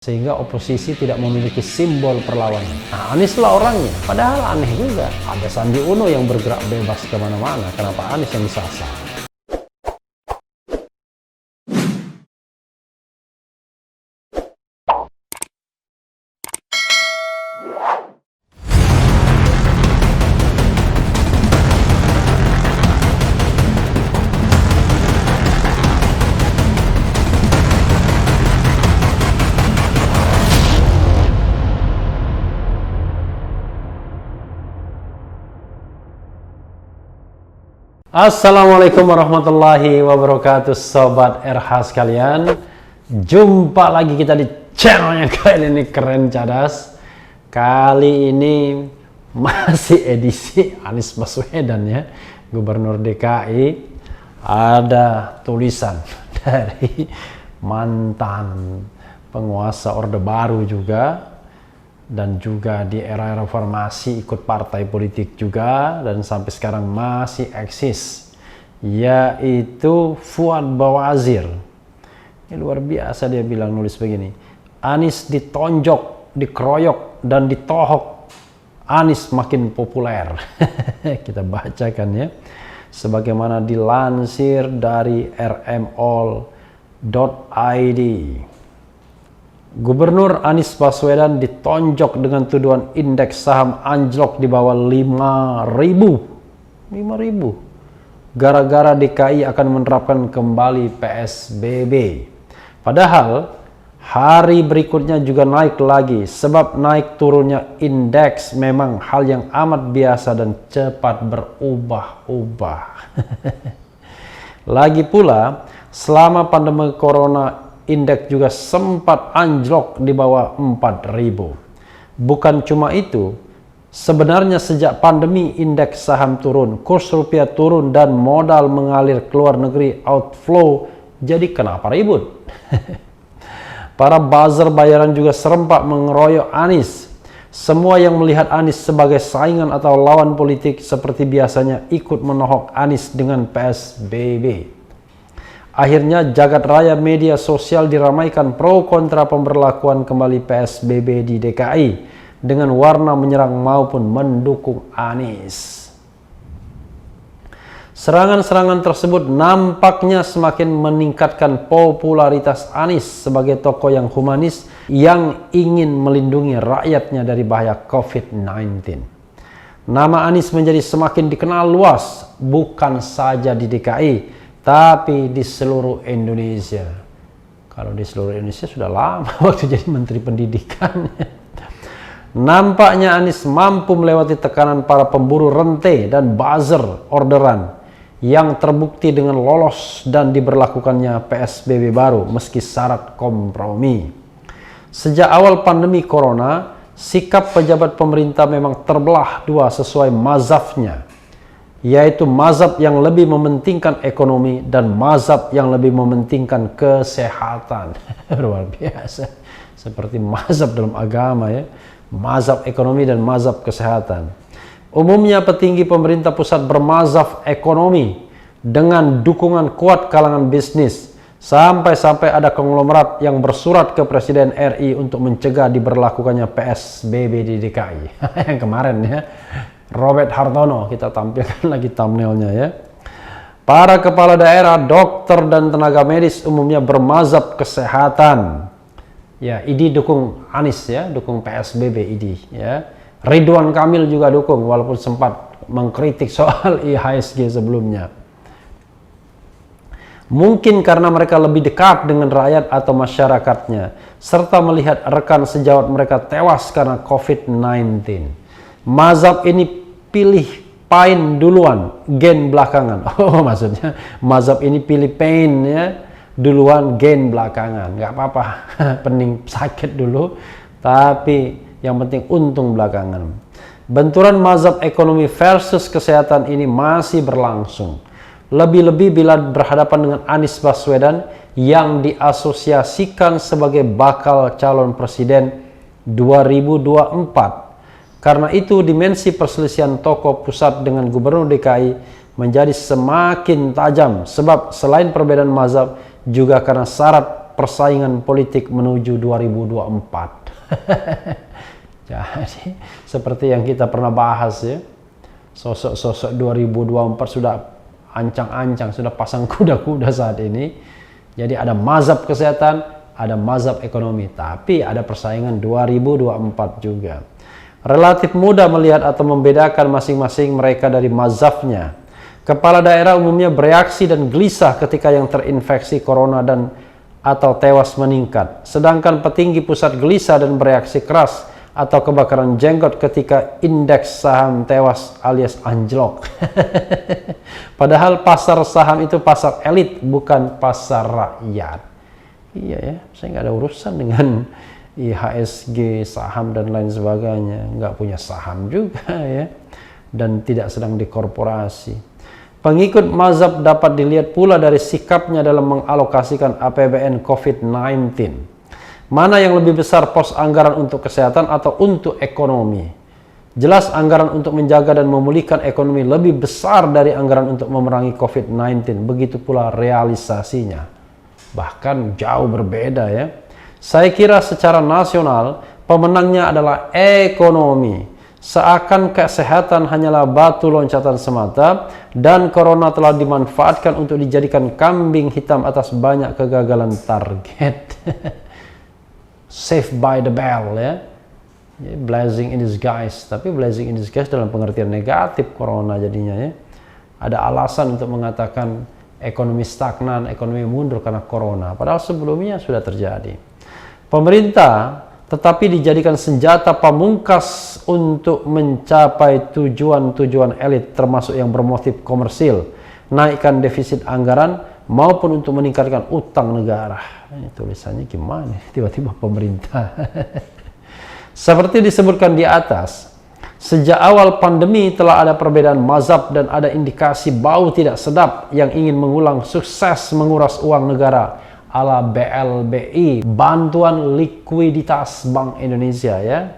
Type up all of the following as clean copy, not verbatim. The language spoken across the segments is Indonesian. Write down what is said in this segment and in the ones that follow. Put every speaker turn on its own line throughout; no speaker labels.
sehingga oposisi tidak memiliki simbol perlawanan. Nah, Anies lah orangnya. Padahal aneh juga, ada Sandi Uno yang bergerak bebas kemana-mana. Kenapa Anies yang disasar? Assalamualaikum warahmatullahi wabarakatuh, Sobat RH sekalian. Jumpa lagi kita di channelnya kali ini Keren Cadas. Kali ini masih edisi Anies Baswedan ya, Gubernur DKI. Ada tulisan dari mantan penguasa Orde Baru juga, dan juga di era reformasi ikut partai politik juga, dan sampai sekarang masih eksis, yaitu Fuad Bawazir. Ini luar biasa, dia bilang, nulis begini: Anies ditonjok, dikeroyok, dan ditohok, Anies makin populer. Kita bacakan ya, sebagaimana dilansir dari rmol.id. Gubernur Anies Baswedan ditonjok dengan tuduhan indeks saham anjlok di bawah 5.000 gara-gara DKI akan menerapkan kembali PSBB. Padahal hari berikutnya juga naik lagi, sebab naik turunnya indeks memang hal yang amat biasa dan cepat berubah-ubah. Lagi pula, selama pandemi corona, indeks juga sempat anjlok di bawah 4.000. Bukan cuma itu, sebenarnya sejak pandemi indeks saham turun, kurs rupiah turun, dan modal mengalir ke luar negeri outflow. Jadi kenapa ribut? Para buzzer bayaran juga serempak mengeroyok Anies. Semua yang melihat Anies sebagai saingan atau lawan politik seperti biasanya ikut menohok Anies dengan PSBB. Akhirnya jagat raya media sosial diramaikan pro kontra pemberlakuan kembali PSBB di DKI dengan warna menyerang maupun mendukung Anies. Serangan-serangan tersebut nampaknya semakin meningkatkan popularitas Anies sebagai tokoh yang humanis yang ingin melindungi rakyatnya dari bahaya COVID-19. Nama Anies menjadi semakin dikenal luas, bukan saja di DKI, tapi di seluruh Indonesia. Kalau di seluruh Indonesia sudah lama waktu jadi Menteri Pendidikan. Nampaknya Anies mampu melewati tekanan para pemburu rente dan buzzer orderan yang terbukti dengan lolos dan diberlakukannya PSBB baru meski syarat kompromi. Sejak awal pandemi corona, sikap pejabat pemerintah memang terbelah dua sesuai mazhabnya, yaitu mazhab yang lebih mementingkan ekonomi dan mazhab yang lebih mementingkan kesehatan. Luar biasa, seperti mazhab dalam agama ya, mazhab ekonomi dan mazhab kesehatan. Umumnya petinggi pemerintah pusat bermazhab ekonomi dengan dukungan kuat kalangan bisnis, sampai-sampai ada konglomerat yang bersurat ke Presiden RI untuk mencegah diberlakukannya PSBB di DKI. Yang kemarin ya, Robert Hartono, kita tampilkan lagi thumbnailnya ya. Para kepala daerah, dokter, dan tenaga medis umumnya bermazhab kesehatan. Ya, ID dukung Anies ya, dukung PSBB ID ya. Ridwan Kamil juga dukung, walaupun sempat mengkritik soal IHSG sebelumnya. Mungkin karena mereka lebih dekat dengan rakyat atau masyarakatnya, serta melihat rekan sejawat mereka tewas karena COVID-19. Mazhab ini pilih pain duluan, gen belakangan. Oh, maksudnya mazhab ini pilih pain ya, duluan, gen belakangan. Nggak apa-apa, pening sakit dulu, tapi yang penting untung belakangan. Benturan mazhab ekonomi versus kesehatan ini masih berlangsung. Lebih-lebih bila berhadapan dengan Anies Baswedan yang diasosiasikan sebagai bakal calon presiden 2024. Karena itu dimensi perselisihan tokoh pusat dengan Gubernur DKI menjadi semakin tajam, sebab selain perbedaan mazhab juga karena syarat persaingan politik menuju 2024. Jadi seperti yang kita pernah bahas ya, sosok-sosok 2024 sudah ancang-ancang, sudah pasang kuda-kuda saat ini. Jadi ada mazhab kesehatan, ada mazhab ekonomi, tapi ada persaingan 2024 juga. Relatif mudah melihat atau membedakan masing-masing mereka dari mazhabnya. Kepala daerah umumnya bereaksi dan gelisah ketika yang terinfeksi corona dan atau tewas meningkat. Sedangkan petinggi pusat gelisah dan bereaksi keras atau kebakaran jenggot ketika indeks saham tewas alias anjlok. Padahal pasar saham itu pasar elit, bukan pasar rakyat. Iya ya, saya nggak ada urusan dengan IHSG, saham dan lain sebagainya. Nggak punya saham juga ya, dan tidak sedang dikorporasi. Pengikut mazhab dapat dilihat pula dari sikapnya dalam mengalokasikan APBN COVID-19. Mana yang lebih besar, pos anggaran untuk kesehatan atau untuk ekonomi? Jelas anggaran untuk menjaga dan memulihkan ekonomi lebih besar dari anggaran untuk memerangi COVID-19. Begitu pula realisasinya. Bahkan jauh berbeda ya. Saya kira secara nasional pemenangnya adalah ekonomi. Seakan kesehatan hanyalah batu loncatan semata dan corona telah dimanfaatkan untuk dijadikan kambing hitam atas banyak kegagalan target. Saved by the bell ya. Blessing in disguise, tapi blessing in disguise dalam pengertian negatif corona jadinya ya. Ada alasan untuk mengatakan ekonomi stagnan, ekonomi mundur karena corona, padahal sebelumnya sudah terjadi. Pemerintah tetapi dijadikan senjata pamungkas untuk mencapai tujuan-tujuan elit termasuk yang bermotif komersil, naikkan defisit anggaran maupun untuk meningkatkan utang negara. Ini tulisannya gimana? Tiba-tiba pemerintah. Seperti disebutkan di atas, sejak awal pandemi telah ada perbedaan mazhab dan ada indikasi bau tidak sedap yang ingin mengulang sukses menguras uang negara ala BLBI, bantuan likuiditas Bank Indonesia ya.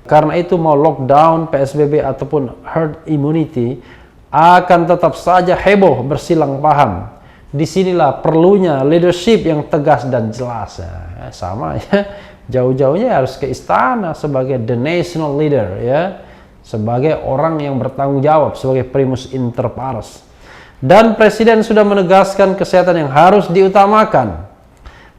Karena itu mau lockdown, PSBB ataupun herd immunity akan tetap saja heboh bersilang paham. Disinilah perlunya leadership yang tegas dan jelas ya. Sama ya, jauh-jauhnya harus ke istana sebagai the national leader ya, sebagai orang yang bertanggung jawab, sebagai primus inter pares. Dan Presiden sudah menegaskan kesehatan yang harus diutamakan.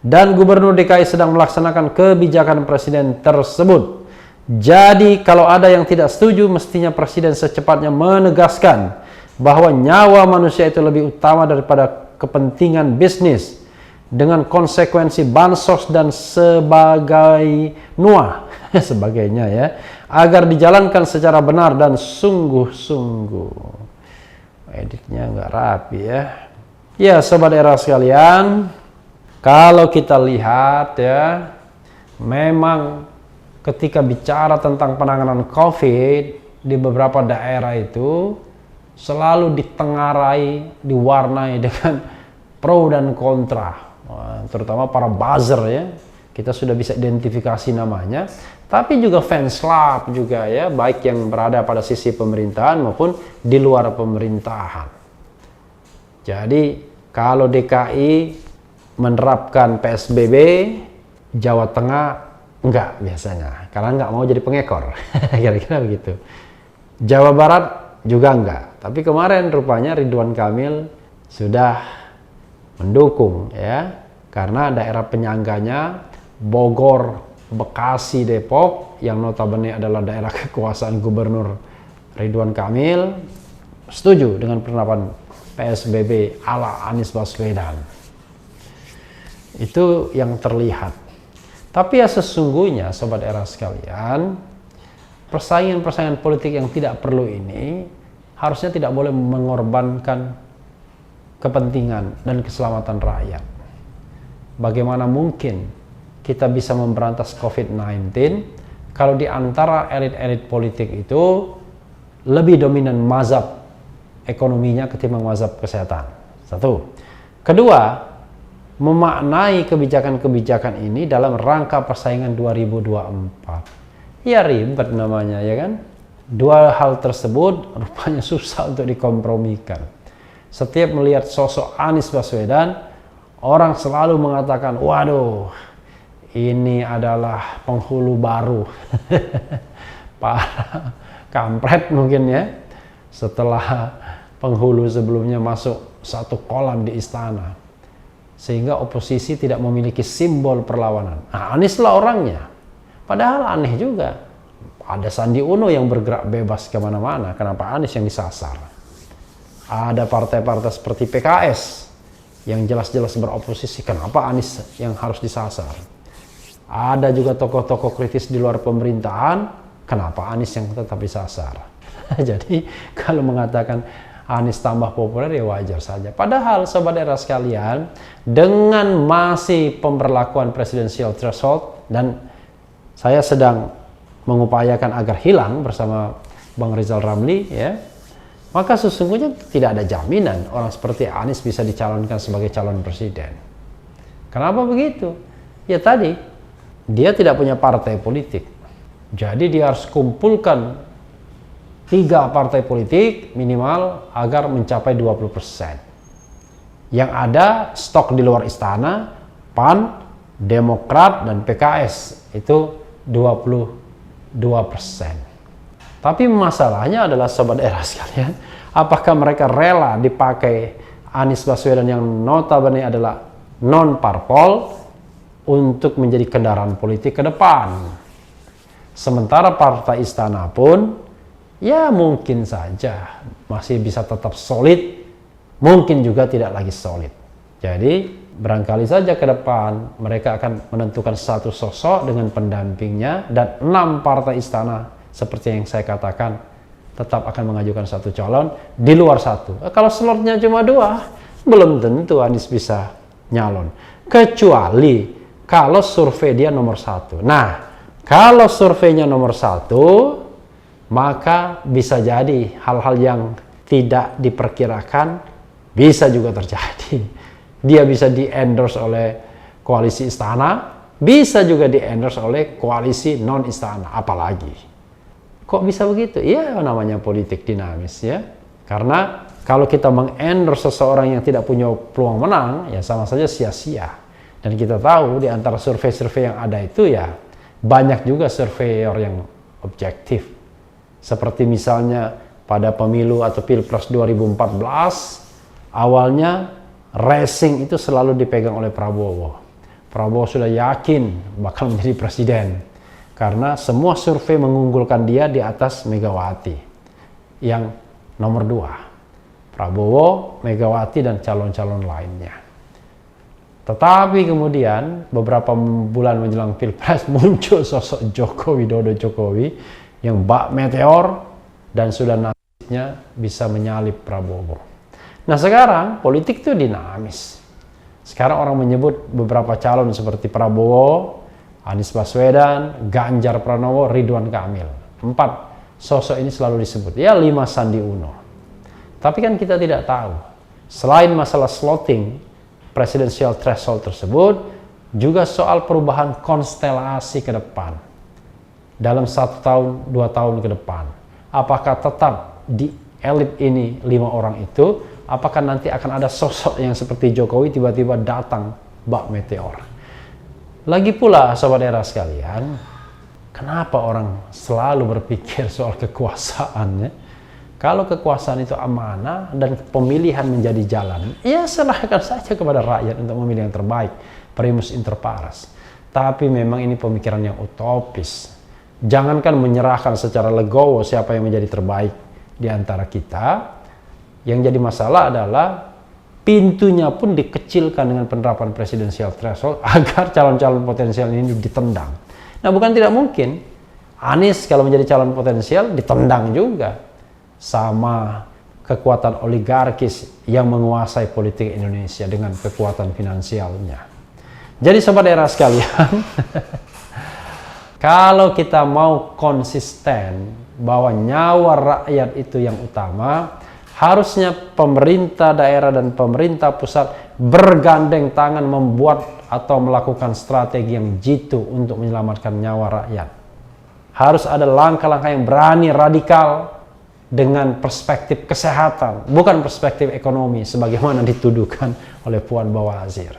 Dan Gubernur DKI sedang melaksanakan kebijakan Presiden tersebut. Jadi kalau ada yang tidak setuju, mestinya Presiden secepatnya menegaskan bahwa nyawa manusia itu lebih utama daripada kepentingan bisnis. Dengan konsekuensi bansos dan sebagainya ya, agar dijalankan secara benar dan sungguh-sungguh. Editnya nggak rapi ya. Ya sobat era sekalian, kalau kita lihat ya, memang ketika bicara tentang penanganan COVID di beberapa daerah itu selalu ditengarai, diwarnai dengan pro dan kontra. Terutama para buzzer ya, kita sudah bisa identifikasi namanya. Tapi juga fans club juga ya, baik yang berada pada sisi pemerintahan maupun di luar pemerintahan. Jadi kalau DKI menerapkan PSBB, Jawa Tengah enggak biasanya, karena enggak mau jadi pengekor. Kira-kira begitu. Jawa Barat juga enggak. Tapi kemarin rupanya Ridwan Kamil sudah mendukung ya, karena daerah penyangganya Bogor, Bekasi, Depok yang notabene adalah daerah kekuasaan Gubernur Ridwan Kamil setuju dengan penerapan PSBB ala Anies Baswedan. Itu yang terlihat. Tapi ya sesungguhnya sobat era sekalian, persaingan-persaingan politik yang tidak perlu ini harusnya tidak boleh mengorbankan kepentingan dan keselamatan rakyat. Bagaimana mungkin kita bisa memberantas COVID-19 kalau di antara elit-elit politik itu lebih dominan mazhab ekonominya ketimbang mazhab kesehatan. Satu. Kedua, memaknai kebijakan-kebijakan ini dalam rangka persaingan 2024. Ya ribet namanya ya kan. Dua hal tersebut rupanya susah untuk dikompromikan. Setiap melihat sosok Anies Baswedan, Orang selalu mengatakan, waduh, ini adalah penghulu baru. Para kampret mungkin ya, setelah penghulu sebelumnya masuk satu kolam di istana. Sehingga oposisi tidak memiliki simbol perlawanan. Nah, Anies lah orangnya. Padahal aneh juga. Ada Sandi Uno yang bergerak bebas kemana-mana. Kenapa Anies yang disasar? Ada partai-partai seperti PKS yang jelas-jelas beroposisi. Kenapa Anies yang harus disasar? Ada juga tokoh-tokoh kritis di luar pemerintahan. Kenapa Anies yang tetap disasar? Jadi kalau mengatakan Anies tambah populer ya wajar saja. Padahal sobat era sekalian, dengan masih pemberlakuan presidensial threshold, dan saya sedang mengupayakan agar hilang bersama Bang Rizal Ramli ya, maka sesungguhnya tidak ada jaminan orang seperti Anies bisa dicalonkan sebagai calon presiden. Kenapa begitu? Ya tadi, dia tidak punya partai politik. Jadi dia harus kumpulkan 3 partai politik minimal agar mencapai 20%. Yang ada stok di luar istana, PAN, Demokrat, dan PKS itu 22%. Tapi masalahnya adalah sobat era sekalian, apakah mereka rela dipakai Anies Baswedan yang notabene adalah non-parpol untuk menjadi kendaraan politik ke depan? Sementara partai istana pun ya mungkin saja masih bisa tetap solid, mungkin juga tidak lagi solid. Jadi barangkali saja ke depan mereka akan menentukan satu sosok dengan pendampingnya, dan 6 partai istana seperti yang saya katakan tetap akan mengajukan satu calon di luar satu. Kalau slotnya cuma 2, belum tentu Anies bisa nyalon, kecuali kalau survei dia nomor 1. Nah, kalau surveinya nomor 1, maka bisa jadi hal-hal yang tidak diperkirakan bisa juga terjadi. Dia bisa di-endorse oleh koalisi istana, bisa juga di-endorse oleh koalisi non-istana, apalagi. Kok bisa begitu? Ya namanya politik dinamis ya. Karena kalau kita meng-endorse seseorang yang tidak punya peluang menang, ya sama saja sia-sia. Dan kita tahu di antara survei-survei yang ada itu ya banyak juga surveyor yang objektif. Seperti misalnya pada pemilu atau Pilpres 2014, awalnya racing itu selalu dipegang oleh Prabowo. Prabowo sudah yakin bakal menjadi presiden karena semua survei mengunggulkan dia di atas Megawati yang nomor 2. Prabowo, Megawati, dan calon-calon lainnya. Tetapi kemudian beberapa bulan menjelang Pilpres muncul sosok Joko Widodo Jokowi yang bak meteor dan sudah nasibnya bisa menyalip Prabowo. Nah sekarang politik itu dinamis. Sekarang orang menyebut beberapa calon seperti Prabowo, Anies Baswedan, Ganjar Pranowo, Ridwan Kamil. 4 sosok ini selalu disebut. Ya 5 Sandi Uno. Tapi kan kita tidak tahu. Selain masalah slotting presidensial threshold tersebut, juga soal perubahan konstelasi ke depan. Dalam 1 tahun, 2 tahun ke depan, apakah tetap di elit ini 5 orang itu, apakah nanti akan ada sosok yang seperti Jokowi tiba-tiba datang bak meteor? Lagi pula sobat era sekalian, kenapa orang selalu berpikir soal kekuasaannya? Kalau kekuasaan itu amanah dan pemilihan menjadi jalan, ya serahkan saja kepada rakyat untuk memilih yang terbaik, primus inter pares. Tapi memang ini pemikiran yang utopis. Jangankan menyerahkan secara legowo siapa yang menjadi terbaik di antara kita. Yang jadi masalah adalah pintunya pun dikecilkan dengan penerapan presidensial threshold agar calon-calon potensial ini ditendang. Nah bukan tidak mungkin Anies kalau menjadi calon potensial ditendang juga sama kekuatan oligarkis yang menguasai politik Indonesia dengan kekuatan finansialnya. Jadi sobat era sekalian, kalau kita mau konsisten bahwa nyawa rakyat itu yang utama, harusnya pemerintah daerah dan pemerintah pusat bergandeng tangan membuat atau melakukan strategi yang jitu untuk menyelamatkan nyawa rakyat. Harus ada langkah-langkah yang berani, radikal, dengan perspektif kesehatan, bukan perspektif ekonomi sebagaimana dituduhkan oleh Puan Bawazir.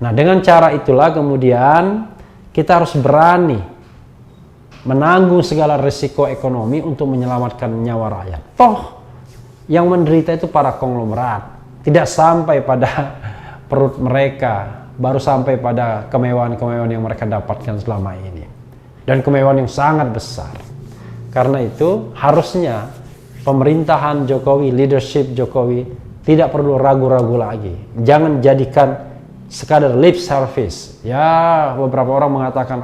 Nah, dengan cara itulah kemudian kita harus berani menanggung segala risiko ekonomi untuk menyelamatkan nyawa rakyat. Toh, yang menderita itu para konglomerat. Tidak sampai pada perut mereka, baru sampai pada kemewahan-kemewahan yang mereka dapatkan selama ini. Dan kemewahan yang sangat besar. Karena itu, harusnya pemerintahan Jokowi, leadership Jokowi, tidak perlu ragu-ragu lagi. Jangan jadikan sekadar lip service. Ya, beberapa orang mengatakan,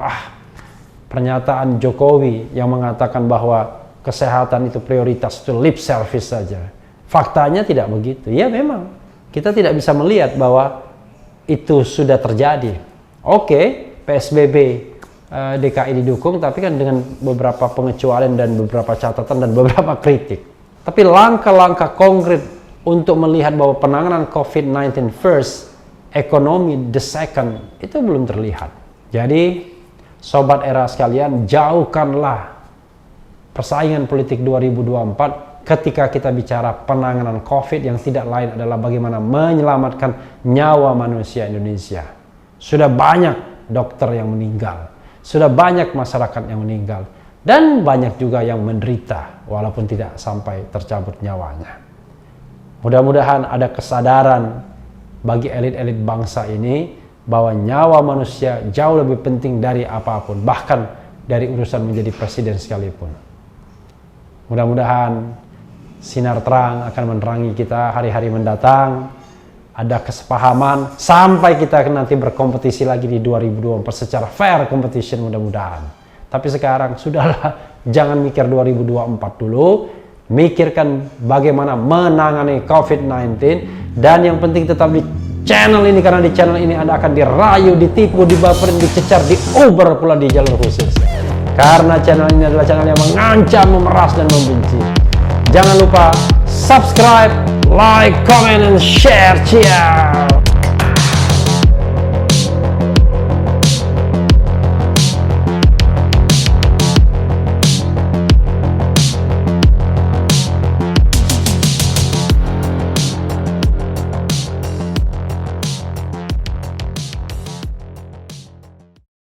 pernyataan Jokowi yang mengatakan bahwa kesehatan itu prioritas, itu lip service saja. Faktanya tidak begitu. Ya memang, kita tidak bisa melihat bahwa itu sudah terjadi. Oke, PSBB DKI didukung, tapi kan dengan beberapa pengecualian dan beberapa catatan dan beberapa kritik. Tapi langkah-langkah konkret untuk melihat bahwa penanganan COVID-19 first, ekonomi the second, itu belum terlihat. Jadi, sobat era sekalian, jauhkanlah persaingan politik 2024 ketika kita bicara penanganan COVID yang tidak lain adalah bagaimana menyelamatkan nyawa manusia Indonesia. Sudah banyak dokter yang meninggal, sudah banyak masyarakat yang meninggal, dan banyak juga yang menderita walaupun tidak sampai tercabut nyawanya. Mudah-mudahan ada kesadaran bagi elit-elit bangsa ini bahwa nyawa manusia jauh lebih penting dari apapun, bahkan dari urusan menjadi presiden sekalipun. Mudah-mudahan sinar terang akan menerangi kita hari-hari mendatang, ada kesepahaman sampai kita nanti berkompetisi lagi di 2024 secara fair competition mudah-mudahan. Tapi sekarang sudahlah, jangan mikir 2024 dulu, mikirkan bagaimana menangani COVID-19, dan yang penting tetap di channel ini, karena di channel ini Anda akan dirayu, ditipu, dibaperin, dicecar, diuber pula di jalur khusus. Karena channel ini adalah channel yang mengancam, memeras, dan membenci. Jangan lupa subscribe, like, comment, and share. Cheers!